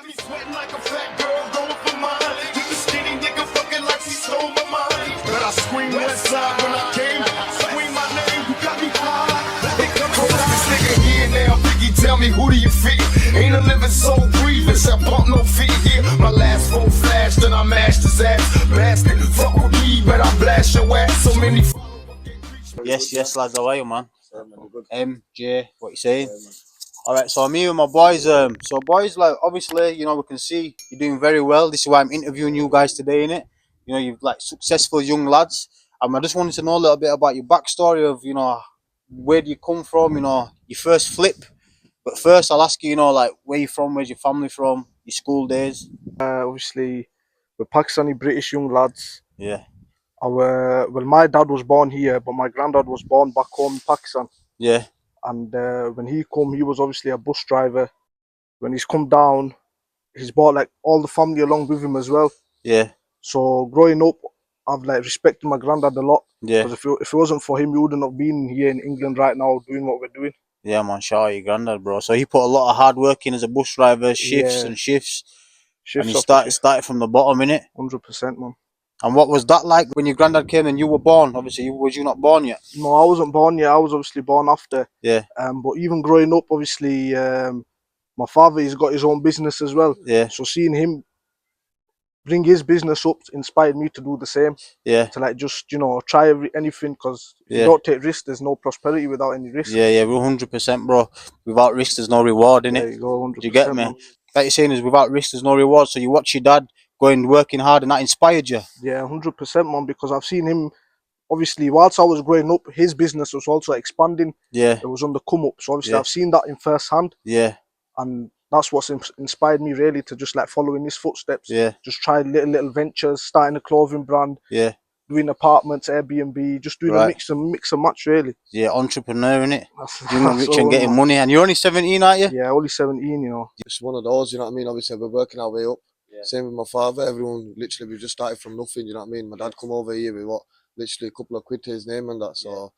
me sweating like a fat girl going for mine. With the skinny nigga fucking like she stole my mind. But I scream west side when I came. Scream my name, you got me high. They come from this nigga here now. Biggie, tell me who do you feed? Ain't a living soul breathing, I pump no feet here. My last phone flashed and I mashed his ass. Bastard, fuck with me, but I blast your ass. So many. Yes, lads, how are you, man? MJ, what you saying? Alright, so me and my boys, so boys, like, obviously, you know, we can see you're doing very well. This is why I'm interviewing you guys today, innit? You know, you're like successful young lads. I just wanted to know a little bit about your backstory of, you know, where do you come from, you know, your first flip. But first, I'll ask you, you know, like, where you from, where's your family from, your school days? Obviously, we're Pakistani British young lads. Yeah. My dad was born here, but my granddad was born back home in Pakistan. Yeah. And when he come, he was obviously a bus driver. When he's come down, he's brought like all the family along with him as well. Yeah. So growing up, I've like respected my granddad a lot. Yeah. Because if it wasn't for him, we wouldn't have been here in England right now doing what we're doing. Yeah, man, shout out your granddad, bro. So he put a lot of hard work in as a bus driver, shifts Yeah. and shifts. And he Shifts started from the bottom, innit? 100%, man. And what was that like when your granddad came and you were born? Obviously, was you not born yet? No, I wasn't born yet. I was obviously born after. Yeah. But even growing up, obviously, my father, he's got his own business as well. Yeah. So seeing him bring his business up inspired me to do the same. Yeah. To like just, you know, try anything, because if you don't take risks, there's no prosperity without any risk. Yeah, 100%, bro. Without risk, there's no reward, innit? There you go, 100%. Do you get me? Man. Like you're saying, is without risk, there's no reward. So you watch your dad going, working hard, and that inspired you? Yeah, 100%, man, because I've seen him, obviously, whilst I was growing up, his business was also expanding. Yeah. It was on the come up. So obviously, I've seen that in first hand. Yeah. And that's what's inspired me really to just like follow in his footsteps. Yeah. Just try little ventures, starting a clothing brand. Yeah. Doing apartments, Airbnb, just doing a mix and match really. Yeah, entrepreneur, innit? Doing rich all, and getting money. And you're only 17, aren't you? Yeah, only 17, you know. It's one of those, you know what I mean? Obviously, we're working our way up. Yeah. Same with my father. Everyone, literally, we just started from nothing, you know what I mean? My dad come over here with literally a couple of quid to his name and that. So,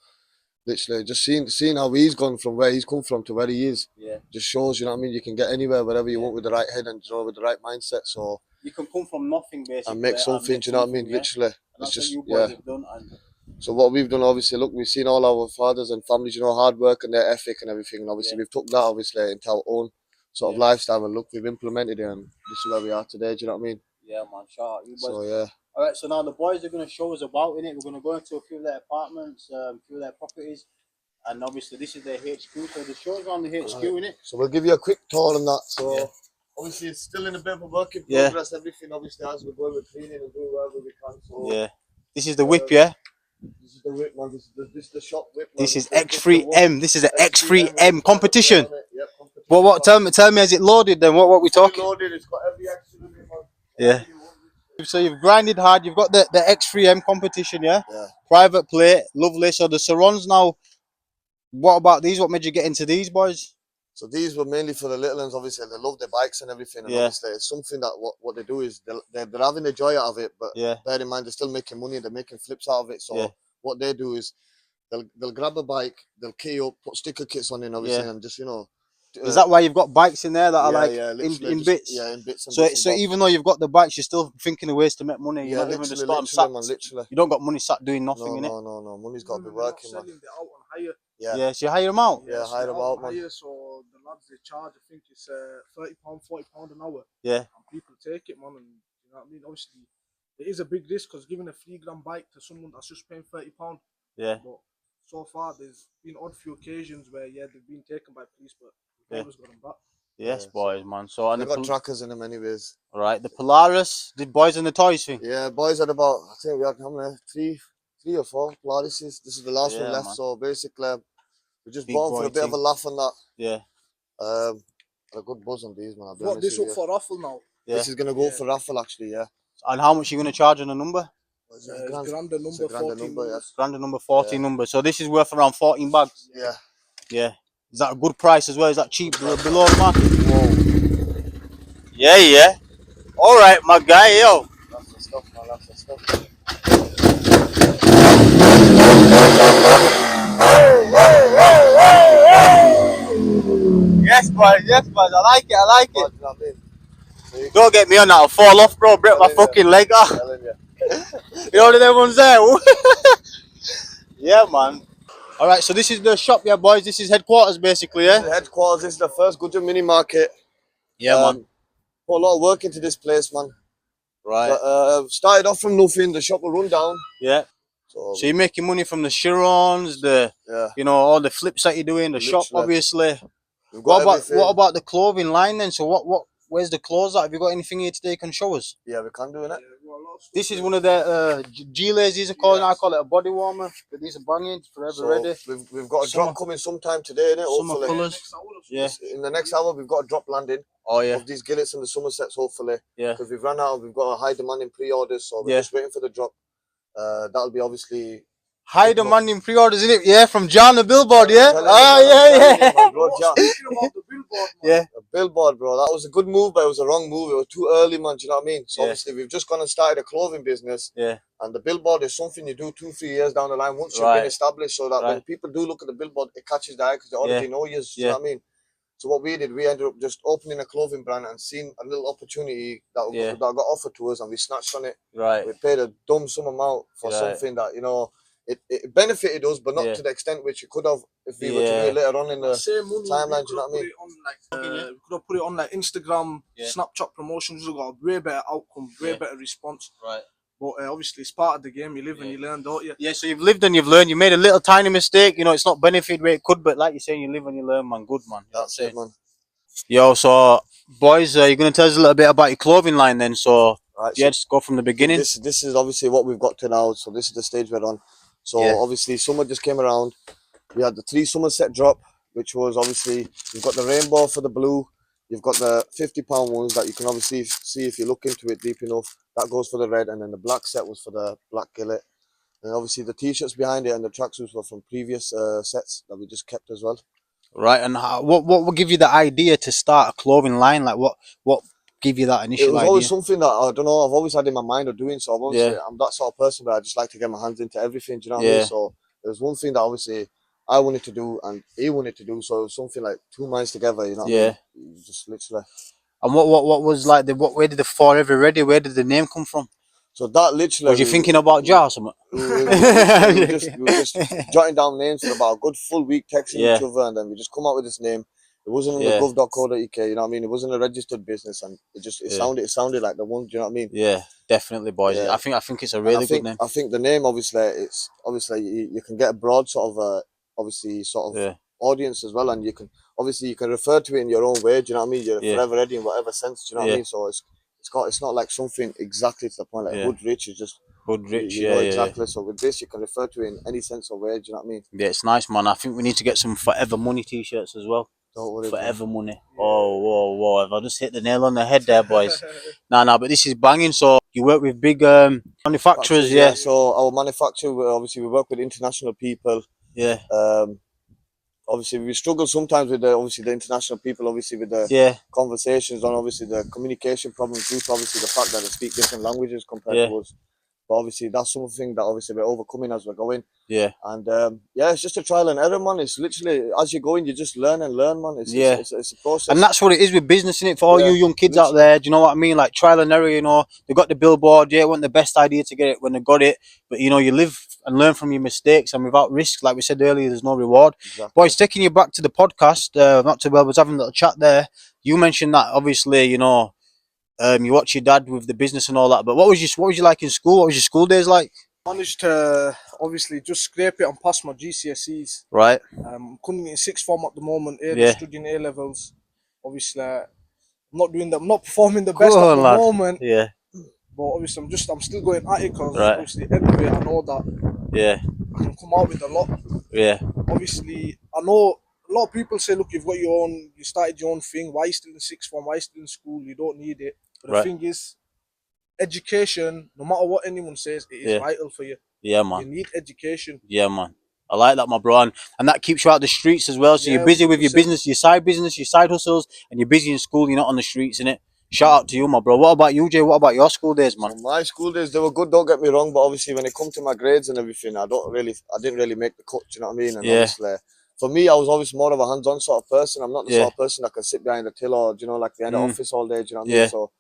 literally, just seeing how he's gone from where he's come from to where he is, just shows, you know what I mean? You can get anywhere, wherever you want with the right head and, you know, with the right mindset. So, you can come from nothing, basically. And make something, you know what I mean? Yeah? Literally. It's just, what you boys have done. So what we've done, obviously, look, we've seen all our fathers and families, you know, hard work and their ethic and everything. And obviously, we've took that, obviously, into our own sort of lifestyle. And look, we've implemented it, and this is where we are today. Do you know what I mean? Yeah, man. Shout out you boys. So, yeah. All right, so now the boys are going to show us about in it. We're going to go into a few of their apartments, a few of their properties. And obviously, this is their HQ. So the show's on the HQ, innit? So we'll give you a quick tour on that. So obviously, it's still in a bit of a work in progress. Everything, obviously, as we're going, we're cleaning and doing whatever we can. So, this is the whip, yeah? This is the whip, man. This is the shop whip, man. This is X3M. This is an X3M competition. Yep, competition. What? Tell me, is it loaded then? What we talking? Loaded. It's got every action in it, man. Yeah. So you've grinded hard. You've got the X3M competition, yeah? Yeah. Private plate, lovely. So the Sarons now. What about these? What made you get into these, boys? So these were mainly for the little ones. Obviously, they love their bikes and everything. And obviously, it's something that what they do is they're having the joy out of it. But bear in mind, they're still making money. They're making flips out of it. So what they do is they'll grab a bike, they'll key up, put sticker kits on it, obviously, and just, you know. Is that why you've got bikes in there that are like in bits? Yeah, in bits. So even though you've got the bikes, you're still thinking of ways to make money. You're not even just literally. You don't got money sat doing nothing, innit? No. Money's got to be working, man. Selling it out on hire. Yeah, so you hire them out? Yeah, hire them out, man. So the lads, they charge, I think it's £30, £40 an hour. Yeah. And people take it, man, and you know what I mean? Obviously, it is a big risk, because giving a £3 bike to someone that's just paying £30. Yeah. But so far, there's been odd few occasions where, they've been taken by police, but we've always got them back. Yes, boys, man. So and they've got trackers in them anyways. All right, the Polaris, did boys and the toys thing? Yeah, boys had about, I think we had how many? Three or four Polarises. This is the last one left. Man. So basically, we just bought them for a bit of a laugh on that. Yeah. A good buzz on these, man. What, this up for raffle now? Yeah. This is gonna go for raffle, actually. Yeah. And how much are you gonna charge on a number? Grand number 14 numbers. Grand number 14 numbers. So this is worth around 14 bags. Yeah. Yeah. Is that a good price as well? Is that cheap? Below the market? Whoa. Yeah. All right, my guy, yo. That's the stuff, man. That's the stuff. Yes, boys. I like it. You know what I mean? Don't get me on that. I'll fall off, bro. Break my Telling you. fucking leg off. Telling you. You know that everyone's there. Yeah, man. All right, so this is the shop, yeah, boys. This is headquarters, basically, This is yeah. the headquarters. This is the first Goodger mini market. Yeah, man. Put a lot of work into this place, man. Right. But started off from nothing. The shop will run down. Yeah. So So you're making money from the Chirons, the yeah, all the flips that you're doing, the shop, literally. obviously. We've got everything. What about the clothing line then? So where's the clothes at? Have you got anything here today you can show us? Yeah, we can do it. This is one of the Giles, these are called. I call it a body warmer. But these are banging, forever So ready. we've got a Summer. drop coming sometime today, innit? Summer Hopefully. colours. Yeah. In the next hour, we've got a drop landing Oh yeah. of these gillets and the Somersets, hopefully. Yeah. Because we've run out. We've got a high demand in pre-orders, so we're just waiting for the drop. That'll be obviously high demand in pre-orders, isn't it? Yeah, from John the Billboard, yeah. telling you, man, Yeah. a billboard, bro. That was a good move, but it was a wrong move. It was too early, man. Do you know what I mean? So obviously, we've just gone and started a clothing business. Yeah. And the billboard is something you do 2-3 years down the line once you've been established, so that when people do look at the billboard, it catches their eye because they already know you. You know what I mean? So what we did, we ended up just opening a clothing brand and seeing a little opportunity that got offered to us, and we snatched on it. Right. We paid a dumb sum amount for something that it benefited us, but not to the extent which it could have if we were to do it later on in the timeline. Do you know what I mean? We could have put it on like Instagram, Snapchat promotions. We got a way better outcome, way better response. Right. But obviously, it's part of the game. You live and you learn, don't you? Yeah, so you've lived and you've learned. You made a little tiny mistake. It's not benefited where it could, but like you're saying, you live and you learn, man. Good, man. That's it, man. Yo, so boys, you're going to tell us a little bit about your clothing line then. So, just go from the beginning. This is obviously what we've got to now. So this is the stage we're on. So obviously, summer just came around. We had the 3 Somerset drop, which was obviously, you've got the rainbow for the blue. You've got the £50 ones that you can obviously see if you look into it deep enough. That goes for the red, and then the black set was for the black gillet. And obviously the t-shirts behind it and the tracksuits were from previous sets that we just kept as well. Right, and what will give you the idea to start a clothing line? Like what give you that initial idea? It was always something that, I don't know, I've always had in my mind of doing. So I'm that sort of person where I just like to get my hands into everything. Do you know what I mean? So there's one thing that obviously I wanted to do and he wanted to do. So it was something like 2 minds together. You know what I mean? Just literally. And what was like where did the Forever Ready? Where did the name come from? So that literally. Was you thinking about Jar or something? We were just jotting down names for about a good full week, texting each other, and then we just come out with this name. It wasn't on the gov.co.uk, you know what I mean? It wasn't a registered business, and it sounded like the one. Do you know what I mean? Yeah, definitely, boys. I think it's a really good name. I think the name, obviously, you can get a broad sort of audience as well, and you can refer to it in your own way. Do you know what I mean? You're forever ready in whatever sense. Do you know what I mean? So it's not like something exactly to the point like Hood Rich is just Hood Rich. You know exactly. So with this, you can refer to it in any sense of way. Do you know what I mean? Yeah, it's nice, man. I think we need to get some Forever Money t-shirts as well. Don't worry. Forever Money. Oh, whoa! Have I just hit the nail on the head there, boys? Nah, but this is banging. So you work with big manufacturers, yeah. So our manufacturer, obviously, we work with international people. Yeah. Obviously, we struggle sometimes with the international people, obviously with the conversations and obviously the communication problems due to obviously the fact that they speak different languages compared to us. But obviously, that's something that obviously we're overcoming as we're going. Yeah. And it's just a trial and error, man. It's literally as you're going, you just learn and learn, man. It's a process. And that's what it is with business, innit? For all you young kids out there, do you know what I mean? Like trial and error, they got the billboard, it wasn't the best idea to get it when they got it. But you live and learn from your mistakes, and without risk, like we said earlier, there's no reward. Exactly. Boys, taking you back to the podcast, not too well, was having a little chat there. You mentioned that obviously, you watch your dad with the business and all that. But what was you like in school? What was your school days like? Managed to obviously just scrape it and pass my GCSEs. Right. Couldn't get in sixth form at the moment. Studying A levels. Obviously, I'm not performing the best at the moment. Yeah. But obviously, I'm still going at it because obviously anyway I know that I can come out with a lot. Yeah. Obviously, I know a lot of people say, look, you started your own thing. Why are you still in sixth form? Why are you still in school? You don't need it. But the thing is, education, no matter what anyone says, it is vital for you. Yeah, man. You need education. Yeah, man. I like that, my bro. And that keeps you out the streets as well. So you're busy with your business, your side hustles, and you're busy in school. You're not on the streets, innit? Shout out to you, my bro. What about you, Jay? What about your school days, man? So my school days, they were good, don't get me wrong, but obviously when it comes to my grades and everything, I didn't really make the cut, do you know what I mean? And obviously for me, I was always more of a hands-on sort of person. I'm not the sort of person that can sit behind the till or, you know, like behind the office all day. Do you know what I mean? So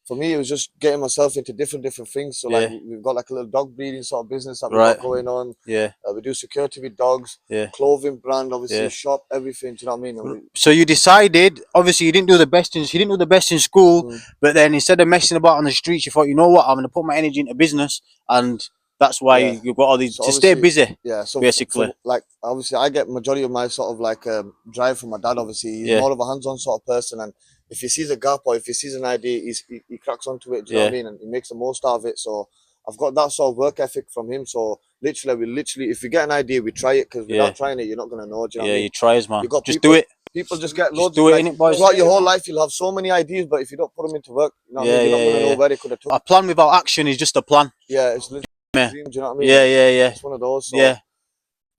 for me, it was just getting myself into different things. So like we've got like a little dog breeding sort of business that we've got going on. We do security with dogs, clothing brand, obviously shop, everything. Do you know what I mean? So you decided, obviously you didn't do the best in school, but then instead of messing about on the streets, you thought, you know what, I'm gonna put my energy into business, and that's why you've got all these So to stay busy. Yeah, so basically, like obviously I get majority of my sort of like drive from my dad. Obviously, he's more of a hands-on sort of person, and if he sees a gap or if he sees an idea, he cracks onto it. Do you know what I mean? And he makes the most out of it. So I've got that sort of work ethic from him. So literally, if we get an idea, we try it, because without trying it, you're not gonna know. Do you know what I mean? you tries, man. You got Just people, do it. People just get Just loads do of it, like innit, boys? throughout your whole life. You'll have so many ideas, but if you don't put them into work, you know what I mean? You're not gonna know where they could have took. A plan without action is just a plan. Yeah, it's literally a dream, do you know what I mean? Yeah. It's one of those. So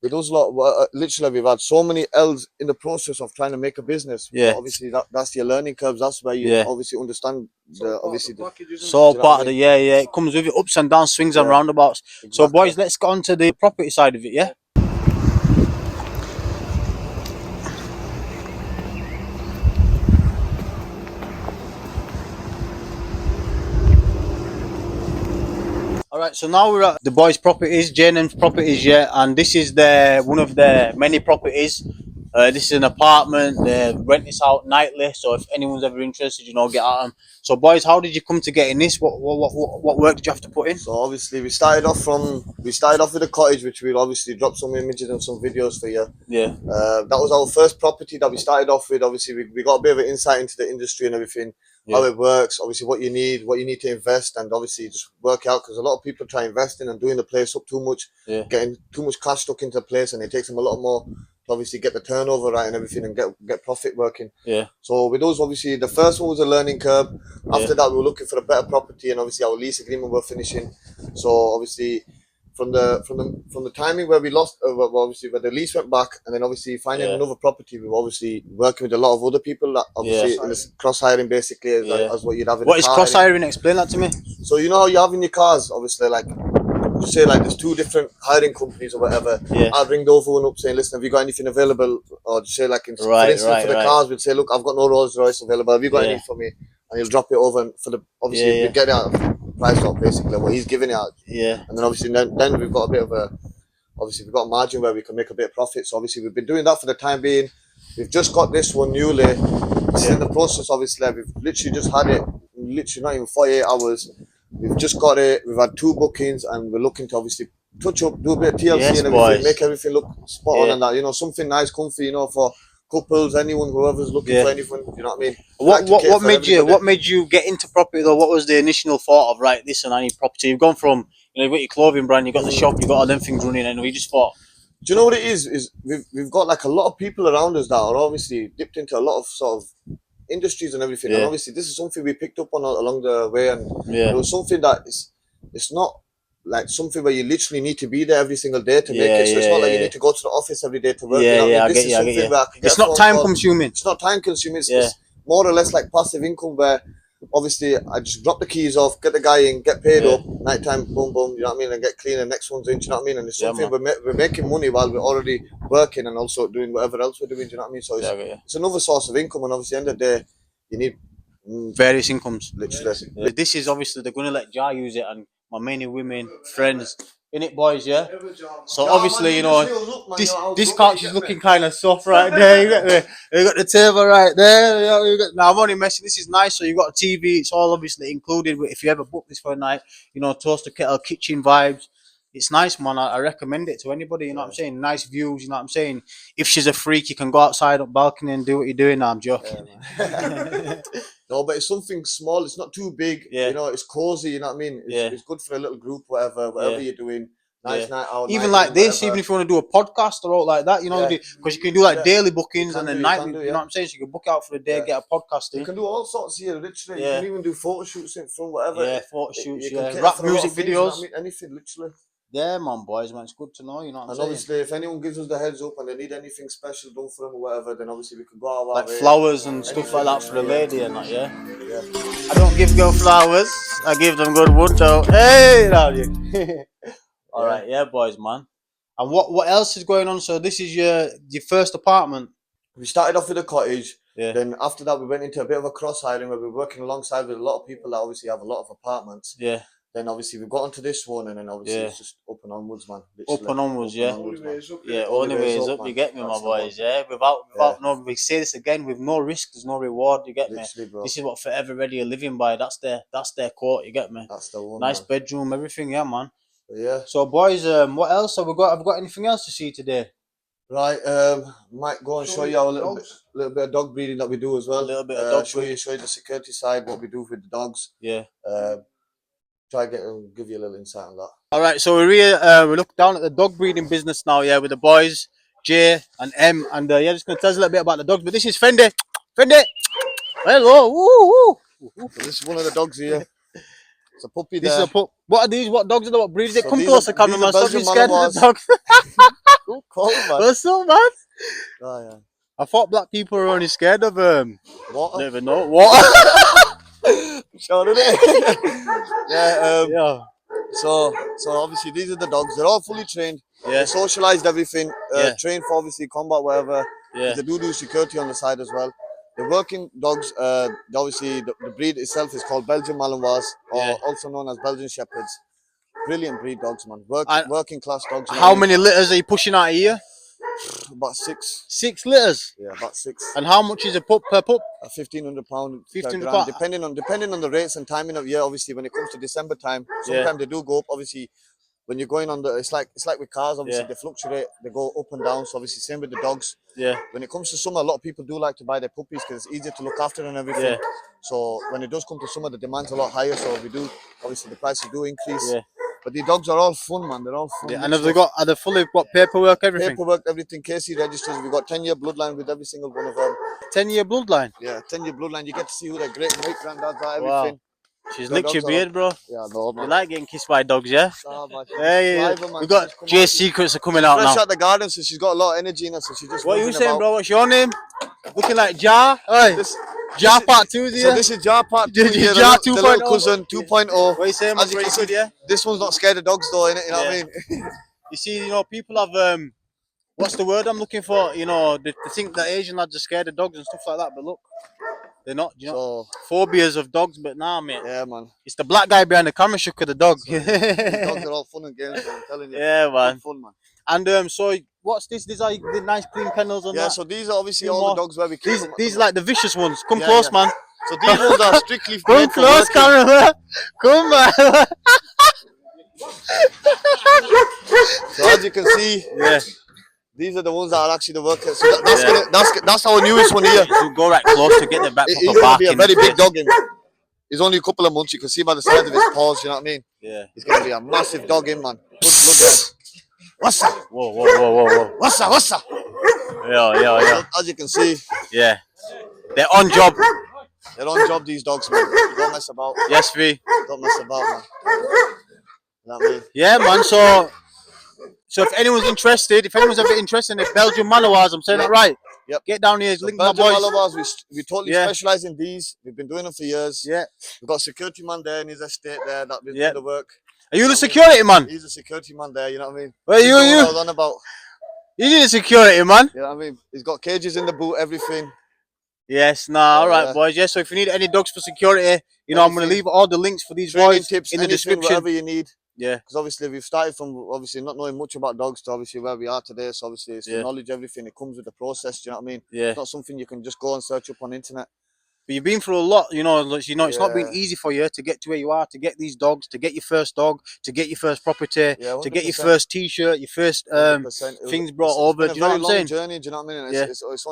with those lot, literally, we've had so many L's in the process of trying to make a business. But obviously, that's your learning curves. That's where you obviously understand So part of the it comes with it, ups and downs, swings and roundabouts. Exactly. So boys, let's get on to the property side of it. Yeah. All right, so now we're at the boys' properties, J&M's properties, and this is one of the many properties. This is an apartment. They rent this out nightly, so if anyone's ever interested, get at them. So, boys, how did you come to getting this? What work did you have to put in? So obviously we started off with a cottage, which we'll obviously drop some images and some videos for you. Yeah. That was our first property that we started off with. Obviously we got a bit of an insight into the industry and everything. How it works, obviously what you need to invest, and obviously just work out, because a lot of people try investing and doing the place up too much, getting too much cash stuck into the place, and it takes them a lot more to obviously get the turnover right and everything and get profit working. So with those, obviously the first one was a learning curve. After that, we were looking for a better property, and obviously our lease agreement were finishing. So obviously from the timing where we lost, obviously where the lease went back, and then obviously finding another property, we were obviously working with a lot of other people that obviously in this cross hiring basically as what you'd have in what is cross hiring? Explain that to me. So you know how you have in your cars, obviously, like just say like there's two different hiring companies or whatever. I'd ring the other one up saying, listen, have you got anything available? Or just say like for instance for the cars, we'd say, look, I've got no Rolls Royce available, have you got any for me? And he'll drop it over, and for the obviously we get it out of price off basically what he's giving it out. And then obviously then we've got a bit of a we've got a margin where we can make a bit of profit. So obviously we've been doing that for the time being. We've just got this one newly. It's in the process, obviously. We've literally just had it, literally not even 48 hours. We've just got it. We've had 2 bookings, and we're looking to obviously touch up, do a bit of TLC and everything, boys. make everything look spot on, and that, something nice, comfy, for couples, anyone, whoever's looking for anything. You know what I mean? What made you get into property though? What was the initial thought of, right, this and I need property? You've gone from, you've got your clothing brand, you've got the shop, you've got all them things running, and we just thought. Do you know what it is? Is we've got like a lot of people around us that are obviously dipped into a lot of sort of industries and everything, and obviously this is something we picked up on along the way, and it was something that it's not like something where you literally need to be there every single day to make it. So it's not like you need to go to the office every day to work. This is something where I can get it's not time consuming. It's not time consuming. It's more or less like passive income, where obviously I just drop the keys off, get the guy in, get paid up, nighttime, boom, boom, you know what I mean, and get clean, and next one's in, do you know what I mean? And it's something we're making money while we're already working and also doing whatever else we're doing, do you know what I mean? So it's another source of income, and obviously at the end of the day, you need various incomes. Literally. This is obviously, they're going to let Jar use it, and my many women, friends, in it, boys, So obviously, this couch is looking kind of soft right there. You got the table right there. Now I'm only messing. This is nice. So you got a TV. It's all obviously included. If you ever book this for a night, toaster kettle, kitchen vibes. It's nice, man. I recommend it to anybody. You know what I'm saying? Nice views. You know what I'm saying? If she's a freak, you can go outside up balcony and do what you're doing. No, I'm joking. No, but it's something small. It's not too big. It's cozy. You know what I mean? It's good for a little group, whatever you're doing. Nice night out. Even like this, whatever. Even if you want to do a podcast or all like that, because you can do like daily bookings and then nightly. You know what I'm saying? So you can book out for the day, get a podcast in. You can do all sorts here, literally. You can even do photo shoots from whatever. Yeah, photo shoots. Rap music videos. Anything, literally. Yeah, man, boys, man, it's good to know, you know what I'm saying? Obviously, if anyone gives us the heads up and they need anything special done for them or whatever, then obviously we can go out like flowers and stuff like that for a lady and that, I don't give girl flowers, I give them good wood, so, hey, Alright, boys, man. And what else is going on? So this is your first apartment. We started off with a cottage. Yeah. Then after that, we went into a bit of a cross hiring where we're working alongside with a lot of people that obviously have a lot of apartments. Yeah. Then obviously we got onto this one, and then obviously Yeah. it's just up and onwards, man. Up and onwards, yeah. Only way is up, Yeah, Only only way is up. man. You get me, That's my the one. boys. Yeah, without no. We say this again. With no risk, there's no reward. You get me. Literally, bro. This is what Forever Ready are living by. That's their quote. You get me. That's the one. Nice man. bedroom, everything. Yeah, man. But yeah. So, boys, what else have we got? Have we got anything else to see today? Right, might go and show you our little bit of dog breeding that we do as well. A little bit of dog show you the security side, what we do with the dogs. Yeah. Try give you a little insight on that. All right, so we're here. We look down at the dog breeding business now. Yeah, with the boys, Jay and M, and yeah, just gonna tell us a little bit about the dogs. But this is Fendi. Fendi. Hello. Woo, woo. So this is one of the dogs here. It's a puppy. This is a pup. What are these? What dogs are they? What breeds? They So come these closer, are cameraman. Stop being Belgian scared of the Malinois. dogs. Cold, man. What's up, man? Oh, yeah. I thought black people were only scared of Water. Never know what. Sure, it? Yeah. Yeah. So obviously these are the dogs. They're all fully trained. Yeah. They're socialized, everything. Yeah. Trained for obviously combat, whatever. Yeah. They do security on the side as well. The working dogs, obviously the breed itself is called Belgian Malinois, or Yeah. also known as Belgian Shepherds. Brilliant breed dogs, man. And Working class dogs. You know How what I mean? many litters are you pushing out a year? About 6. 6 litters. Yeah, about 6. And how much is a pup per pup? £1,500 £1,500 per gram, depending on the rates and timing of year. Obviously, when it comes to December time, sometimes they do go up. Obviously, when you're going on it's like with cars. Obviously, they fluctuate. They go up and down. So obviously, same with the dogs. Yeah. When it comes to summer, a lot of people do like to buy their puppies because it's easier to look after and everything. Yeah. So when it does come to summer, the demand's a lot higher. So obviously the prices do increase. Yeah. But the dogs are all fun, man. They're all fun. Yeah. And are they fully paperwork, everything? Paperwork, everything, KC registers. We've got 10-year bloodline with every single one of them. 10-year bloodline. Yeah, 10-year bloodline. You get to see who their great granddads are, Wow. everything. She's licked your beard, bro. Yeah, no, man. You like getting kissed by dogs, yeah? Nah, man. Hey, Sliver, man. we got Jay's secrets are coming out Fresh now. out the garden, so she's got a lot of energy in her, so she just. What are you runs saying, about. bro? What's your name? Looking like Jar. Hey, Jar Part 2 is here. So this is Jar Part 2. This is Here, Jar the 2.0. little cousin 2.0. What are you saying, As you can see, this one's not scared of dogs, though, innit? You know what I mean? You see, people have what's the word I'm looking for? They think that Asian lads are scared of dogs and stuff like that, but look, they're not. So phobias of dogs, but nah, mate. Yeah, man. It's the black guy behind the camera shook of the dog. These dogs are all fun and games, man, I'm telling you. Yeah, man. Fun, man. And so what's this? These are the nice clean kennels on that. Yeah, so these are obviously all the dogs where we keep them. These are like the vicious ones. Come close, man. So these ones are strictly Come made for close, working. camera. Come on. So as you can see, Yeah. these are the ones that are actually the workers. So that's our newest one here. So go right close to get the back. He's gonna be a very big dog. He's only a couple of months. You can see by the size of his paws. You know what I mean? Yeah. He's gonna be a massive dog, man. Good blood, man. What's up? Whoa. What's up? Yeah. As you can see, Yeah. They're on job. they're on job. These dogs, man. You don't mess about. Yes, V. Don't mess about, man. You know what I mean? Yeah, man. So if anyone's interested, if anyone's ever interested in the Belgian Malinois, I'm saying that right. Yep. Get down here, So link my Belgian boys. Malinois, we totally specialize in these. We've been doing them for years. Yeah. We've got a security man there in his estate there that been doing the work. Are you the security man? He's a security man there, you know what I mean? Well, He's the one I you was on about. need a security man. You know what I mean? He's got cages in the boot, everything. Yes, all right, boys. Yeah, so if you need any dogs for security, I'm going to leave all the links for these Training boys tips, in the anything, description. whatever you need. Yeah. Because obviously we've started from obviously not knowing much about dogs to obviously where we are today. So obviously it's the knowledge, everything. It comes with the process. Do you know what I mean? Yeah. It's not something you can just go and search up on internet. But you've been through a lot, it's not been easy for you to get to where you are, to get these dogs, to get your first dog, to get your first property, to get your first t-shirt, your first things brought over. Do you know what I'm saying? Journey, do you know what I mean? And it's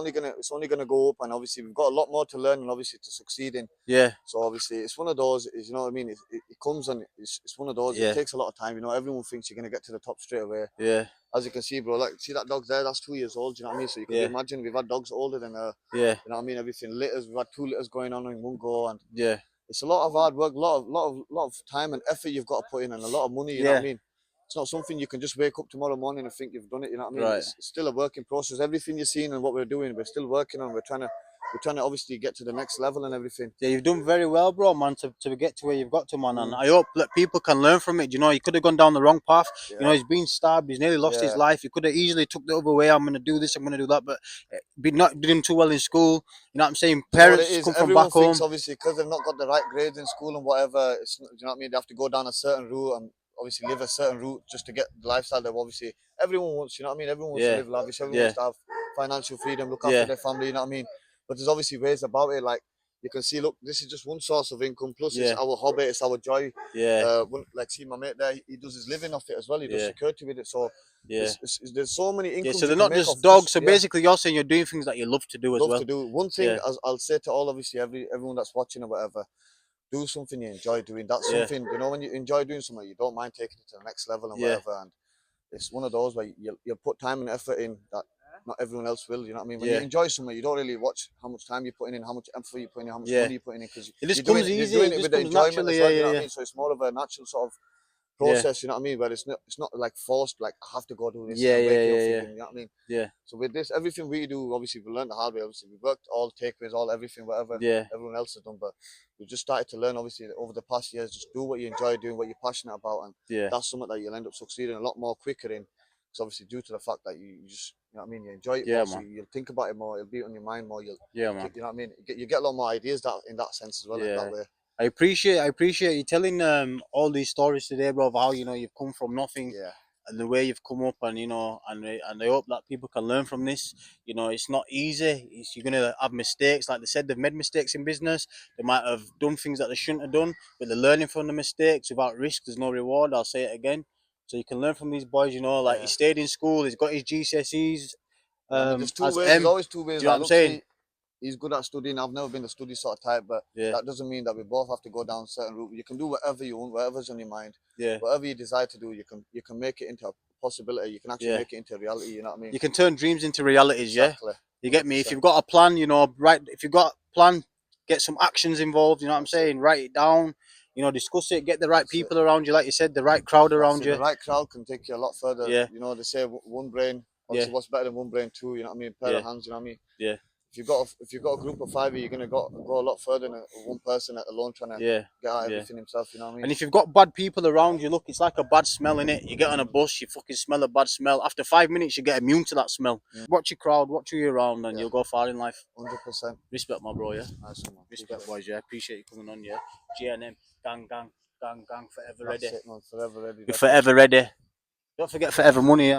only gonna go up, and obviously we've got a lot more to learn and obviously to succeed in. Yeah. So obviously it's one of those, you know what I mean? It comes and it's one of those. It takes a lot of time. Everyone thinks you're gonna get to the top straight away. Yeah. As you can see, bro, like see that dog there, that's 2 years old, do you know what I mean? So you can imagine we've had dogs older than you know what I mean, everything. Litters, we've had 2 litters going on in one go, and it's a lot of hard work, lot of time and effort you've got to put in, and a lot of money, you know what I mean? It's not something you can just wake up tomorrow morning and think you've done it, you know what I mean? It's still a work in process. Everything you're seeing and what we're doing, we're still working on, we're trying to we're trying to obviously get to the next level and everything. Yeah, you've done very well, bro, man, to get to where you've got to, man. And I hope that people can learn from it. You know, he could have gone down the wrong path. Yeah. You know, he's been stabbed. He's nearly lost his life. He could have easily took the other way. I'm going to do this. I'm going to do that. But not doing too well in school. You know what I'm saying? Parents come from back home. Obviously, because they've not got the right grades in school and whatever. It's, you know what I mean? They have to go down a certain route and obviously live a certain route just to get the lifestyle that obviously everyone wants. You know what I mean? Everyone wants to live lavish. Everyone wants to have financial freedom, look after their family. You know what I mean? But there's obviously ways about it. Like you can see, look, this is just one source of income. Plus, it's our hobby, it's our joy. Like see my mate there, he does his living off it as well. He does security with it. So there's so many incomes. So they're not just dogs. So basically, you're saying you're doing things that you love to do as well. Love to do. One thing I'll say to all, obviously, everyone that's watching or whatever, do something you enjoy doing. That's something, you know, when you enjoy doing something, you don't mind taking it to the next level and whatever. And it's one of those where you put time and effort in that not everyone else will. You know what I mean? When you enjoy something, you don't really watch how much time you're putting in, how much effort you're putting in, how much money you're putting in, because it just comes easy. You're doing it with the enjoyment as well. You know what I mean? So it's more of a natural sort of process, you know what I mean? But it's not like forced, like I have to go do this. You know what I mean? So with this, everything we do, obviously we learned the hard way. Obviously we worked all takeaways, all everything, whatever everyone else has done. But we just started to learn, obviously, over the past years, just do what you enjoy doing, what you're passionate about, and that's something that you'll end up succeeding a lot more quicker in. Because obviously, due to the fact that you just, you know what I mean, you enjoy it more, so you'll think about it more, it'll be on your mind more. You know what I mean? You get a lot more ideas in that sense as well. In that way. I appreciate you telling all these stories today, bro, of how, you know, you've come from nothing and the way you've come up, and you know, and I hope that people can learn from this. You know, it's not easy. You're gonna have mistakes, like they said, they've made mistakes in business. They might have done things that they shouldn't have done, but they're learning from the mistakes. Without risk, there's no reward. I'll say it again. So you can learn from these boys. You know, like he stayed in school, he's got his GCSEs. I mean, there's two ways. There's always two ways. Do you know what I'm saying? He's good at studying. I've never been the study sort of type, but that doesn't mean that we both have to go down a certain route. You can do whatever you want, whatever's on your mind. Whatever you desire to do, you can make it into a possibility. You can actually make it into reality. You know what I mean? You can turn dreams into realities. Exactly. You get me? 100%. If you've got a plan, you know, if you've got a plan, get some actions involved. You know what I'm saying? Write it down. You know, discuss it. Get the right people around you, like you said, the right crowd around you. The right crowd can take you a lot further. You know, they say one brain. Obviously, what's better than one brain? Two. You know what I mean? Pair of hands. You know what I mean? If you've got a group of 5, you're gonna go a lot further than one person alone trying to get out everything himself. You know what I mean? And if you've got bad people around you, look, it's like a bad smell in it. You get on a bus, you fucking smell a bad smell. After 5 minutes, you get immune to that smell. Watch your crowd, watch who you're around, and you'll go far in life. 100%. Respect, my bro. Nice one, man. Respect, boys. Appreciate you coming on. GNM, gang, forever ready. That's it, man. Forever ready. We're forever ready. Don't forget forever money.